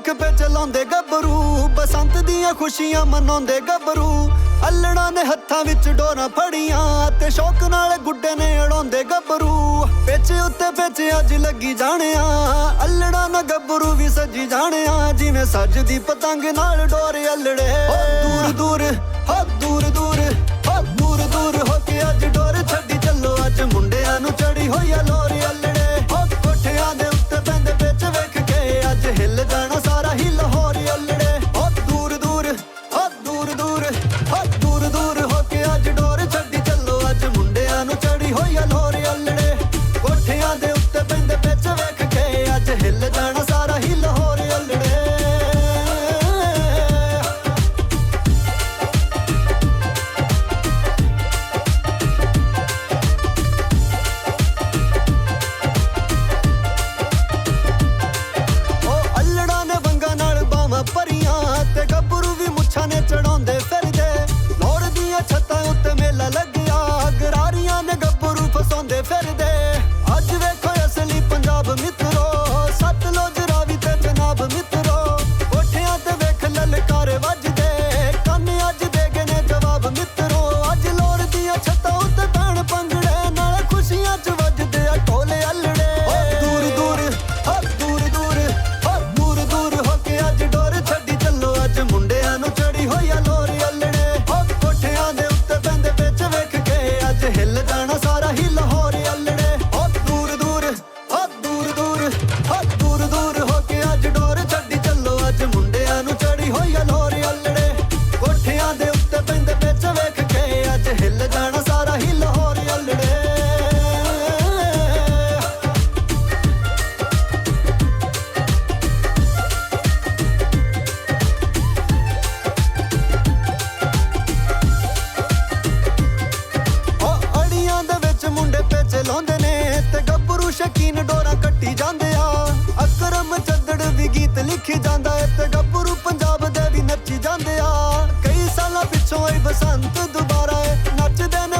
ਅੱਖ पे ਚਲਾਉਂਦੇ ਗੱਭਰੂ ਬਸੰਤ ਦੀਆਂ ਖੁਸ਼ੀਆਂ ਮਨਾਉਂਦੇ ਗੱਭਰੂ ਅਲੜਾਂ ਨੇ ਹੱਥਾਂ ਵਿੱਚ ਡੋਰਾਂ ਫੜੀਆਂ ਤੇ ਸ਼ੌਕ ਨਾਲ ਗੁੱਡੇ ਨੇ ਅੜਾਉਂਦੇ ਗੱਭਰੂ ਵਿੱਚ ਉੱਤੇ ਵਿੱਚ ਅੱਜ ਲੱਗੀ ਜਾਣਿਆ ਅਲੜਾਂ ਨਾ ਗੱਭਰੂ ਵੀ ਸੱਜੀ ਜਾਣਿਆ ਜਿਵੇਂ ਸੱਜਦੀ ਪਤੰਗ ਨਾਲ ਡੋਰ ਅਲੜੇ ਦੂਰ ਦੂਰ ਹੋ ਦੂਰ ਦੂਰ ਹੋ ਦੂਰ ਦੂਰ ਹੋ ਕੇ ਅੱਜ ਡੋਰ ਛੱਡੀ ਚੱਲੋ ਅੱਜ ਮੁੰਡਿਆਂ ਨੂੰ ਚੜੀ ਹੋਈ ਆ ਲੋਰ ਅਲੜੇ ਹੋ ਕੋਠਿਆਂ ਦੇ ਉੱਤੇ ਪੈਂਦੇ ਵਿੱਚ ਵੇਖ ਕੇ ਅੱਜ ਹਿੱਲ ਜਾਣਾ ਸਾਰਾ ਹੀ ਲਾਹੌਰ ਅਲੜੇ ਹੋ ਦੂਰ ਦੂਰ ਹੋ ਦੂਰ ਦੂਰ ਹੋ ਦੂਰ ਦੂਰ ਹੋ ਕੇ ਅੱਜ ਡੋਰ ਛੱਡੀ ਚੱਲੋ ਅੱਜ ਮੁੰਡਿਆਂ ਨੂੰ ਚੜੀ ਹੋਈ ਆ ਲੋਰ ਅਲੜੇ ਕੋਠਿਆਂ ਦੇ ਉੱਤੇ ਪੈਂਦੇ ਵਿੱਚ ਵੇਖ ਕੇ ਅੱਜ ਹਿੱਲ ਜਾਣਾ ਸਾਰਾ ਹੀ ਲਾਹੌਰ ਅਲੜੇ ਭਰੀਆਂ ਤੇ ਗੱਭਰੂ ਵੀ ਮੁੱਛਾਂ ਨੇ ਚੜਾਉਂਦੇ ਫਿਰਦੇ ਲੋਰ ਦੀਆਂ ਛੱਤਾਂ ਉੱਤੇ ਮੇਲਾ ਲੱਗਿਆ ਗਰਾਰੀਆਂ ਨੇ ਗੱਭਰੂ ਫਸਾਉਂਦੇ ਫਿਰਦੇ ਅੱਜ ਵੇਖੋ ਅਸਲੀ ਪੰਜਾਬ ਮਿੱਤਰੋ ਸਤਲੁਜ ਰਾਵੀ ਤੇ ਜਨਾਬ ਮਿੱਤਰੋ ਕੋਠਿਆਂ ਤੇ ਵੇਖ ਲਲਕਾਰੇ ਵੱਜਦੇ ਕੰਨ ਅੱਜ ਦੇ ਗਏ ਨੇ ਜਵਾਬ ਮਿੱਤਰੋ ਅੱਜ ਲੋਰ ਦੀਆਂ ਛੱਤਾਂ ਉੱਤੇ ਪੈਣ ਪੰਗੜੇ ਨਾਲ ਖੁਸ਼ੀਆਂ ਚ ਵੱਜਦੇ ਆ ਢੋਲੇ ਅਲੜੇ ਦੂਰ ਦੂਰ ਹੋ ਦੂਰ ਦੂਰ ਹੋ ਦੂਰ ਦੂਰ ਹੋ ਕੇ ਅੱਜ ਡੋਰ ਛੱਡੀ ਚੱਲੋ ਅੱਜ ਮੁੰਡਿਆਂ ਨੂੰ ਚੜੀ ਹੋਈ ਆ ਲੋਰ ਅਲੜੇ ਹੋ ਕੋਠਿਆਂ ਦੇ ਉੱਤੇ ਪੈਂਦੇ ਵਿੱਚ ਵੇਖ ਕੇ ਅੱਜ ਹਿੱਲ ਜਾਣਾ ਸਾਰਾ ਹੀ ਲਾਹੌਰ ਅਲੜੇ ਹੋ ਦੂਰ ਦੂਰ ਹੋ ਦੂਰ ਦੂਰ ਹੋ ਦੂਰ ਦੂਰ ਹੋ ਕੇ ਅੱਜ ਡੋਰ ਛੱਡੀ ਚੱਲੋ ਅੱਜ ਮੁੰਡਿਆਂ ਨੂੰ ਚੜੀ ਹੋਈ ਆ ਲੋਰ ਅਲੜੇ ਕੋਠਿਆਂ ਦੇ ਉੱਤੇ ਪੈਂਦੇ ਵਿੱਚ ਵੇਖ ਕੇ ਅੱਜ ਹਿੱਲ ਜਾਣਾ ਸਾਰਾ ਹੀ ਲਾਹੌਰ ਅਲੜੇ ਮੁੰਡੇ ਤੇ ਚਲਾਉਂਦੇ ਨੇ ਤੇ ਗੱਭਰੂ ਸ਼ਕੀਨ ਡੋਰਾਂ ਕੱਟੀ ਜਾਂਦੇ ਆ ਅਕਰਮ ਚੱਦੜ ਵੀ ਗੀਤ ਲਿਖੀ ਜਾਂਦਾ ਏ ਤੇ ਗੱਭਰੂ ਪੰਜਾਬ ਦੇ ਵੀ ਨੱਚੀ ਜਾਂਦੇ ਆ ਕਈ ਸਾਲਾਂ ਪਿੱਛੋਂ ਆਈ ਬਸੰਤ ਦੁਬਾਰਾ ਏ ਨੱਚਦੇ ਨੇ